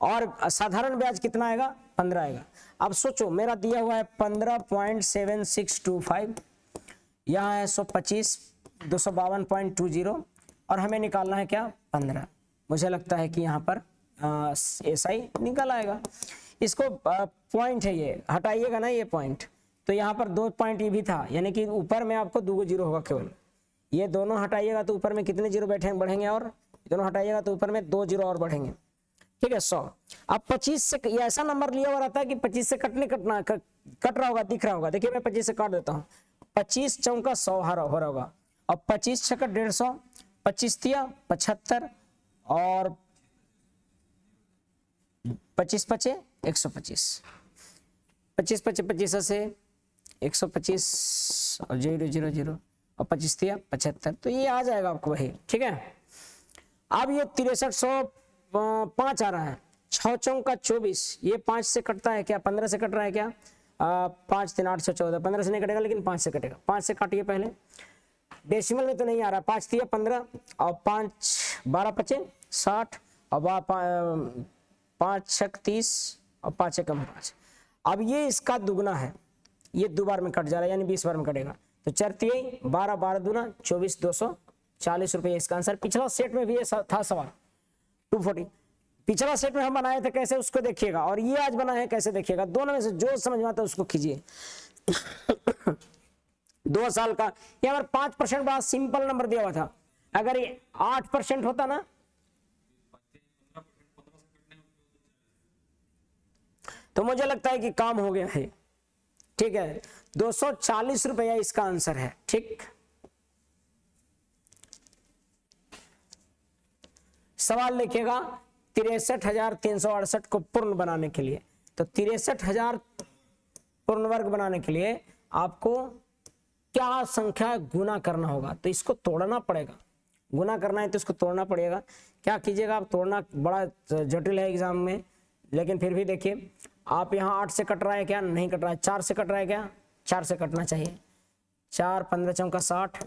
[SPEAKER 1] और साधारण ब्याज कितना आएगा 15 आएगा। अब सोचो मेरा दिया हुआ है 15.7625, यहाँ है 125 252.20 और हमें निकालना है क्या 15। मुझे लगता है कि यहाँ पर एसआई निकल आएगा। इसको पॉइंट है ये हटाइएगा ना ये पॉइंट, तो यहाँ पर 2 पॉइंट ये भी था, यानी कि ऊपर में आपको 2 जीरो होगा केवल, ये दोनों हटाइएगा तो ऊपर में कितने जीरो बढ़ेंगे, और दोनों हटाइएगा तो ऊपर में 2 जीरो और बढ़ेंगे, ठीक है 100। अब 25 से ये ऐसा नंबर लिया हुआ रहता है कि 25 से कट रहा होगा, दिख रहा होगा, देखिए मैं 25 से काट देता हूँ, 25 चौका 100 हो रहा होगा, अब 25 छक्का 150, 25 दिया 75 और 25 पचे 125, 25 पचे 25 से 125 और 0 0 0 और 25 दिया 75, तो ये आ जाएगा आपको वही, ठीक है। अब ये 6305 आ रहा है, 6 चौका 24, ये 5 से कटता है क्या, 15 से कट रहा है क्या, 5 3 8 6 14, 15 से नहीं कटेगा लेकिन 5 से कटेगा, 5 से काटिए पहले, डेसिमल में तो नहीं आ रहा, 5 दिया 15 और 5 12 पचे 60 और 5 छक 30 और 5 एकम 5। अब ये इसका दुगना है, ये 2 बार में कट जा रहा है यानी 20 बार में कटेगा, तो 4 3 12 12 दूना 24 240 रुपये इसका आंसर। पिछला सेट में भी ये था सवाल 240। पिछला सेट में हम बनाए थे कैसे उसको देखिएगा, और ये आज बनाए हैं कैसे देखिएगा। दोनों में से जो समझ में आता है उसको कीजिए। 2 साल का यहाँ पर 5% बड़ा सिंपल नंबर दिया हुआ था। अगर ये 8% होता ना, तो मुझे लगता है कि काम हो गया है। ठीक है, 240 रुपया इसका आंसर है। ठीक, सवाल लिखिएगा 63,368 को पूर्ण बनाने के लिए। तो 63,000 पूर्ण वर्ग बनाने के लिए आपको क्या संख्या गुना करना होगा, तो इसको तोड़ना पड़ेगा। गुना करना है तो इसको तोड़ना पड़ेगा। क्या कीजिएगा आप, तोड़ना बड़ा जटिल है एग्जाम में, लेकिन फिर भी देखिए आप यहाँ 8 से कट रहा है क्या, नहीं कट रहा है। 4 से कट रहा है क्या, 4 से कटना चाहिए। 4 15 चौका 60,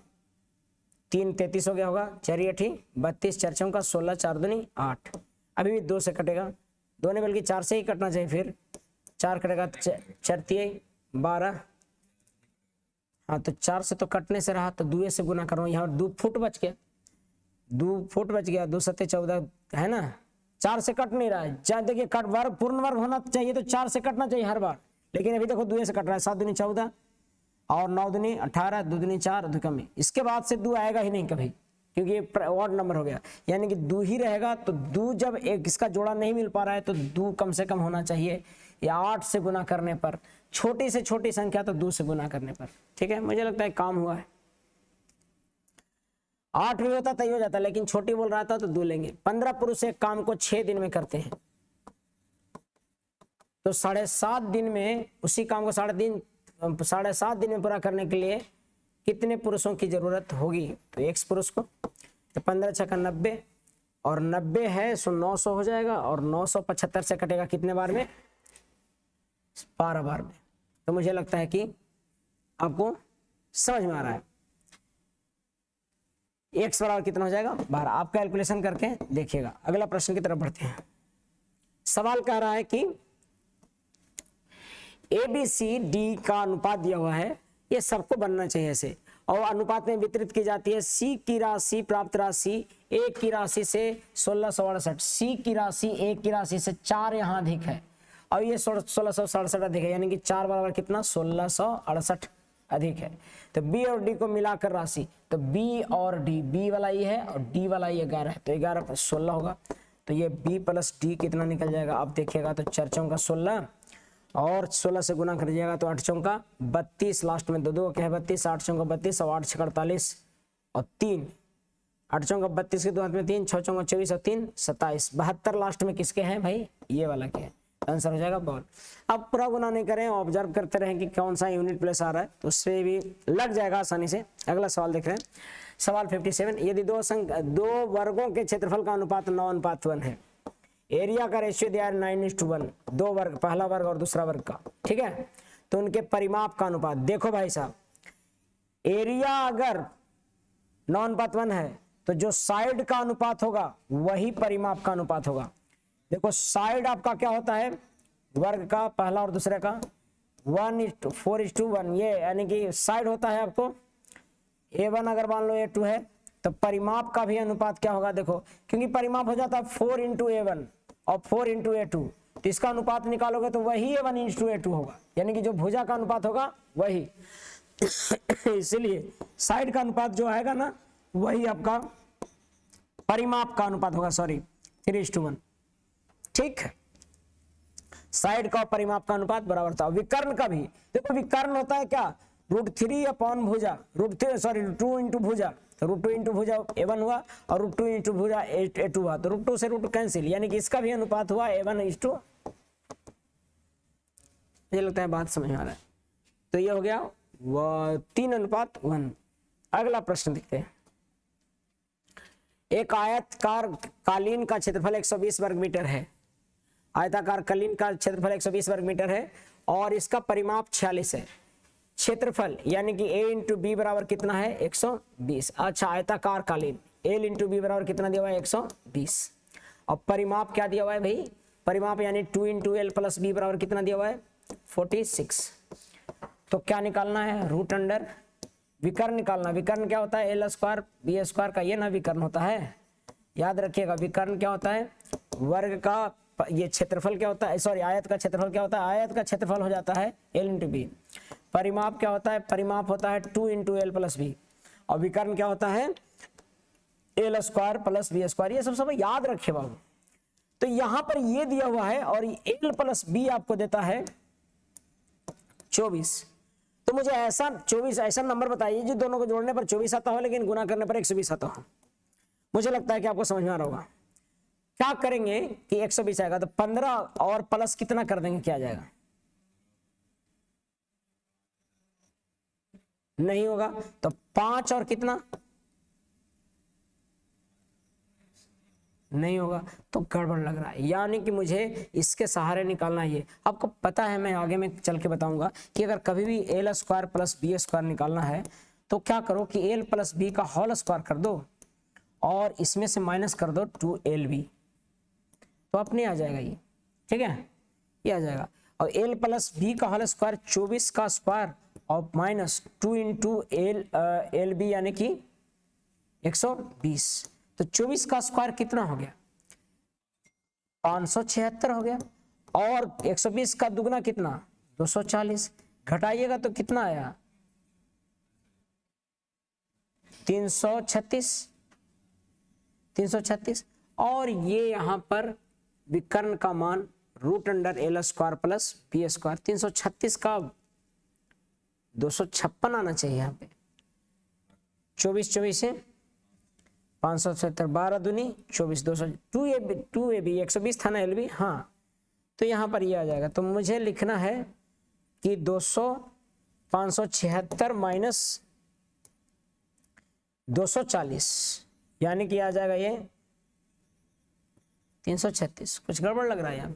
[SPEAKER 1] 3 33 हो गया होगा, 4 8 32, 4 चौका 16, 4 दूनी 8। अभी भी 2 से कटेगा, 2 नहीं बल्कि 4 से ही कटना चाहिए। फिर 4 कटेगा, 4 3 12। हाँ, तो 4 से तो कटने से रहा, तो 2 से गुना करो। यहाँ 2 फुट बच गया, 2 फुट बच गया। 2 7 14 है ना, 4 से कट नहीं रहा है। जहाँ देखिए कट वर्ग पूर्ण वर्ग होना चाहिए तो 4 से कटना चाहिए हर बार, लेकिन अभी देखो 2 से कट रहा है। 7 दूनी 14 और 9 दूनी 18, 2 दूनी 4, 2 कम। इसके बाद से 2 आएगा ही नहीं कभी, क्योंकि ये ऑड नंबर हो गया, यानी कि 2 ही रहेगा। तो 2 जब एक इसका जोड़ा नहीं मिल पा रहा है तो 2 कम से कम होना चाहिए, या 8 से गुना करने पर। छोटी से छोटी संख्या तो 2 से गुना करने पर। ठीक है, मुझे लगता है काम हुआ है। 8 भी होता तय हो जाता, लेकिन छोटी बोल रहा था तो 2 लेंगे। 15 पुरुष एक काम को 6 दिन में करते हैं, तो 7.5 दिन में उसी काम को 7.5 दिन में पूरा करने के लिए कितने पुरुषों की जरूरत होगी, तो एक पुरुष को। तो 15 छक्का 90, और 90 है सो 900 हो जाएगा, और 975 से कटेगा कितने बार में, 12 बार में। तो मुझे लगता है कि आपको समझ में आ रहा है। x बराबर कितना हो जाएगा, 12। आप कैलकुलेशन करके देखिएगा। अगला प्रश्न की तरफ बढ़ते हैं। सवाल कह रहा है कि ABCD का अनुपात दिया हुआ है, ये सबको बनना चाहिए ऐसे, और अनुपात में वितरित की जाती है। C की राशि प्राप्त राशि A की राशि से 1668, C की राशि A की राशि से 4 यहाँ अधिक है, और ये 1667 अधिक है, यानी कि 4 बराबर कितना, 1668 अधिक है। तो B और D को मिलाकर राशि, तो B और D, B वाला ये है और D वाला ये 11 है, तो 11 + 16 होगा। तो ये B + D कितना निकल जाएगा, आप देखिएगा। तो 4 चौका 16, और 16 से गुना कर दीजिएगा तो 8 चौका 32, लास्ट में 2 2 के है 32, 8 चौका 32 और 8 छक्का 48 और 3, 8 चौका 32 के 2 हाथ में 3, 6 चौका 24 और 3 27, 72 लास्ट में किसके हैं भाई, ये वाला के है। आंसर हो जाएगा बॉल। अब पूरा गुना नहीं करें, ऑब्जर्व करते रहें कि कौन सा यूनिट प्लेस आ रहा है, तो उससे भी लग जाएगा आसानी से। अगला सवाल देख रहे हैं, सवाल 57। यदि दो वर्गों के क्षेत्रफल का अनुपात 9:1 है, एरिया का रेशियो दिया है 9:1, 2 वर्ग, पहला वर्ग और दूसरा वर्ग का, ठीक है, तो उनके परिमाप का अनुपात देखो भाई साहब। एरिया अगर 9:1 है तो जो साइड का अनुपात होगा वही परिमाप का अनुपात होगा। देखो साइड आपका क्या होता है, वर्ग का पहला और दूसरे का 1:4:1, ये यानी कि साइड होता है आपको A1, अगर मान लो A2 है तो परिमाप का भी अनुपात क्या होगा, देखो क्योंकि परिमाप हो जाता है 4 × A1 और 4 × A2, तो इसका अनुपात निकालोगे तो वही A1 × A2 होगा, यानी कि जो भुजा का अनुपात होगा वही। इसलिए साइड का अनुपात जो आएगा ना वही आपका परिमाप का अनुपात होगा, सॉरी 3:1, ठीक है। साइड का और परिमाप का अनुपात बराबर था। विकर्ण का भी देखो, विकर्ण होता है क्या, √3 भुजा, √2 × भुजा, तो √2 × भुजा A1 हुआ और √2 × भुजा A2 हुआ, तो √2 से √2 कैंसिल, यानी कि इसका भी अनुपात हुआ A1:, मुझे लगता है बात समझ में आ रहा है। तो ये हो गया 3:1। अगला प्रश्न देखते हैं। एक आयताकार कालीन का क्षेत्रफल 120 वर्ग मीटर है, आयताकार कालीन का क्षेत्रफल 120 वर्ग मीटर है और इसका परिमाप 46 है। क्षेत्रफल यानी कि A × B बराबर कितना है, 120। अच्छा, आयताकार कालीन L × B बराबर कितना दिया हुआ है, 120, और परिमाप क्या दिया हुआ है भाई, परिमाप यानी 2 × L + B बराबर कितना दिया हुआ है, 46। तो क्या निकालना है, √√2 विकर्ण निकालना। विकर्ण क्या होता है? एल स्क्वायर बी स्क्वायर का ये ना विकर्ण होता है, याद रखिएगा। विकर्ण क्या होता है? वर्ग का ये क्षेत्रफल क्या होता है, सॉरी आयत का क्षेत्रफल क्या होता है? आयत का क्षेत्रफल हो जाता है एल इंटू बी। परिमाप क्या होता है? परिमाप होता है 2 इंटू एल प्लस बी। और विकर्ण क्या होता है? L square plus B square. ये सब याद रखिए बाबू। तो यहां पर ये दिया हुआ है और एल प्लस बी आपको देता है 24। तो मुझे ऐसा 24 ऐसा नंबर बताइए जो दोनों को जोड़ने पर 24 आता हो लेकिन गुना करने पर 120 आता हो। मुझे लगता है कि आपको समझ में आ रहा होगा। क्या करेंगे कि 120 आएगा तो 15 और प्लस कितना कर देंगे, क्या आ जाएगा? नहीं होगा। तो 5 और कितना नहीं होगा, तो गड़बड़ लग रहा है। यानी कि मुझे इसके सहारे निकालना है। ये आपको पता है, मैं आगे में चल के बताऊंगा कि अगर कभी भी L square plus B square निकालना है तो क्या करो कि एल प्लस बी का होल स्क्वायर कर दो और इसमें से माइनस कर दो 2lb, तो अपने आ जाएगा ये, ठीक है, ये आ जाएगा। और एल प्लस बी का होल स्क्वायर 24 का स्क्वायर और माइनस 2 इंटू एल बी यानी कि 120। तो 24 का स्क्वायर कितना हो गया? 576 हो गया। और 120 का दुगना कितना? 240। घटाइएगा तो कितना आया? 336। और ये यहां पर विकर्ण का मान root under L square plus B square. 336 का 256 आना चाहिए यहाँ पे। 24 से 577, 12 दूनी 24, 2ab 120 था ना एल बी, हाँ, तो यहाँ पर ये आ जाएगा। तो मुझे लिखना है कि 576 माइनस 240 यानी कि आ जाएगा ये 336। कुछ गड़बड़ लग रहा है यहाँ।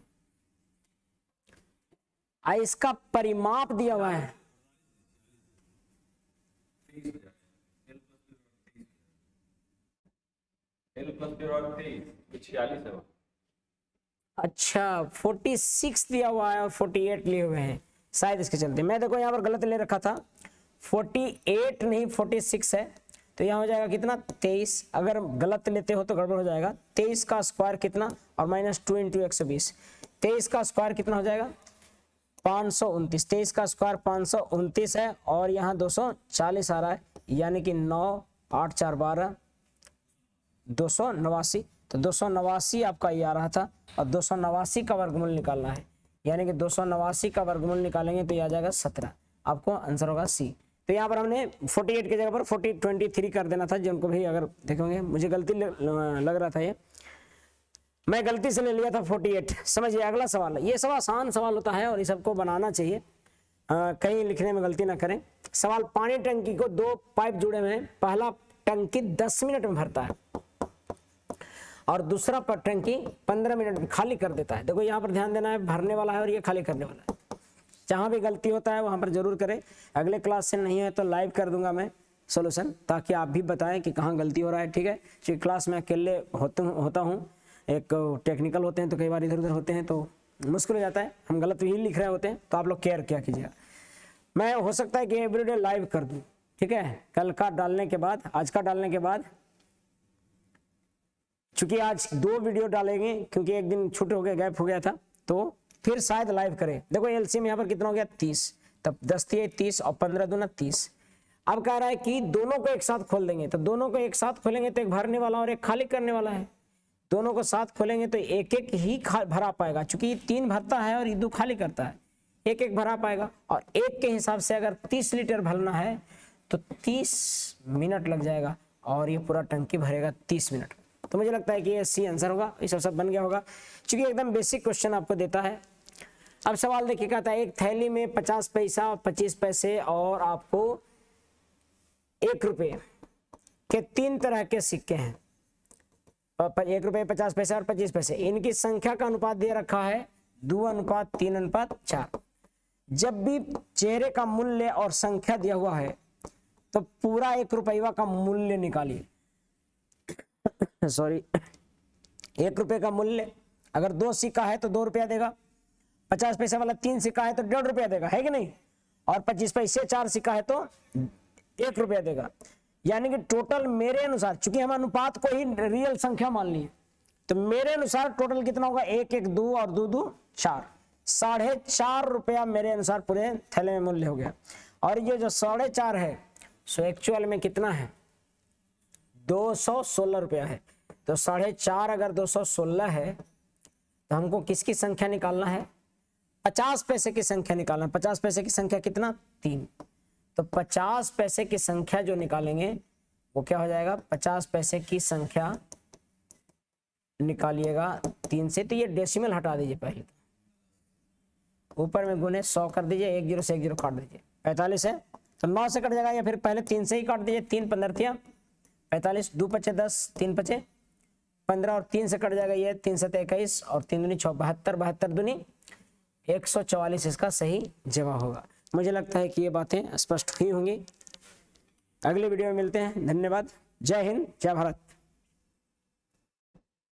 [SPEAKER 1] इसका परिमाप दिया हुआ है अच्छा 46 दिया हुआ है और 48 लिए हुए हैं शायद, इसके चलते मैं देखो यहाँ पर गलत ले रखा था। 48 नहीं 46 है, तो यहाँ हो जाएगा कितना? 23। अगर गलत लेते हो तो गड़बड़ हो जाएगा। 23 का स्क्वायर कितना और माइनस 2 इंटू 120। 23 का स्क्वायर कितना हो जाएगा? 529। 23 का स्क्वायर 529 है और यहाँ 240 आ रहा है, यानी कि 9 8 4 12 289। तो 289 आपका ये आ रहा था और 289 का वर्गमूल निकालना है, यानी कि 289 का वर्गमूल निकालेंगे तो ये आ जाएगा 17। आपको आंसर होगा सी। तो यहाँ पर हमने 48 की जगह पर 23 कर देना था। जिनको भी अगर देखेंगे, मुझे गलती लग रहा था, ये मैं गलती से ले लिया था 48। समझिए अगला सवाल। ये सब आसान सवाल होता है और ये सबको बनाना चाहिए, कहीं लिखने में गलती ना करें। सवाल, पानी टंकी को 2 पाइप जुड़े हुए हैं। पहला टंकी 10 मिनट में भरता है और दूसरा टंकी 15 मिनट में खाली कर देता है। देखो यहाँ पर ध्यान देना है, भरने वाला है और ये खाली करने वाला है। जहाँ भी गलती होता है वहाँ पर जरूर करें। अगले क्लास से नहीं है तो लाइव कर दूंगा मैं सॉल्यूशन, ताकि आप भी बताएं कि कहाँ गलती हो रहा है, ठीक है। क्योंकि क्लास में अकेले होता हूँ, एक टेक्निकल होते हैं तो कई बार इधर उधर होते हैं तो मुश्किल हो जाता है, हम गलत ही लिख रहे होते हैं, तो आप लोग केयर क्या कीजिएगा। मैं हो सकता है कि एवरीडे लाइव कर दूँ, ठीक है, कल का डालने के बाद, आज का डालने के बाद। चूंकि आज 2 वीडियो डालेंगे क्योंकि एक दिन छूट हो गया, गैप हो गया था, तो फिर शायद लाइव करें। देखो एलसीएम यहाँ पर कितना हो गया? 30। तब 10 × 30 और 15 दूना 30। अब कह रहा है कि दोनों को एक साथ खोल देंगे, तो दोनों को एक साथ खोलेंगे तो एक भरने वाला और एक खाली करने वाला है। दोनों को साथ खोलेंगे तो एक एक ही भरा पाएगा, चूंकि ये 3 भरता है और ये 2 खाली करता है, एक एक भरा पाएगा। और एक के हिसाब से अगर 30 लीटर भरना है तो 30 मिनट लग जाएगा और ये पूरा टंकी भरेगा 30 मिनट। तो मुझे लगता है कि ये सी आंसर होगा। ये सब बन गया होगा, क्योंकि एकदम बेसिक क्वेश्चन आपको देता है। अब सवाल देखिए, कहता है एक थैली में 50 पैसा और 25 पैसे और आपको 1 रुपये के 3 तरह के सिक्के हैं। 1 रुपये 50 पैसे और 25 पैसे, इनकी संख्या का अनुपात दे रखा है 2:3:4। जब भी चेहरे का मूल्य और संख्या दिया हुआ है तो पूरा 1 रुपया का मूल्य निकालिए। सॉरी, 1 रुपये का मूल्य, अगर 2 सिक्का है तो 2 रुपया देगा, 50 पैसे वाला 3 सिक्का है तो 1.5 रुपया देगा, है कि नहीं, और 25 पैसे 4 सिक्का है तो 1 रुपया देगा। यानी कि टोटल मेरे अनुसार, चूंकि हम अनुपात को ही रियल संख्या मान लिए, तो मेरे अनुसार टोटल कितना होगा, 1 1 2 और 2 2 4, 4.5 रुपया मेरे अनुसार पूरे थैले में मूल्य हो गया। और ये जो 4.5 है सो एक्चुअल में कितना है, 216 रुपया है। तो 4.5 अगर 216 है तो हमको किसकी संख्या निकालना है, 50 पैसे की संख्या निकालना है। 50 पैसे की संख्या कितना, 3। तो 50 पैसे की संख्या जो निकालेंगे वो क्या हो जाएगा, 50 पैसे की संख्या निकालिएगा 3 से। तो ये डेसिमल हटा दीजिए, पहले ऊपर में गुने 100 कर दीजिए, 1 0 से 1 0 काट दीजिए, 45 है तो 9 से कट जाएगा, या फिर पहले 3 से ही काट दीजिए। 3 15 45, 2 5 10, 3 5 15 और 3 से कट जाएगा, ये 3 7 21 और 3 दूनी 6, 72 72 दूनी 144 इसका सही जवाब होगा। मुझे लगता है कि ये बातें स्पष्ट हुई होंगी। अगले वीडियो में मिलते हैं। धन्यवाद। जय हिंद, जय भारत।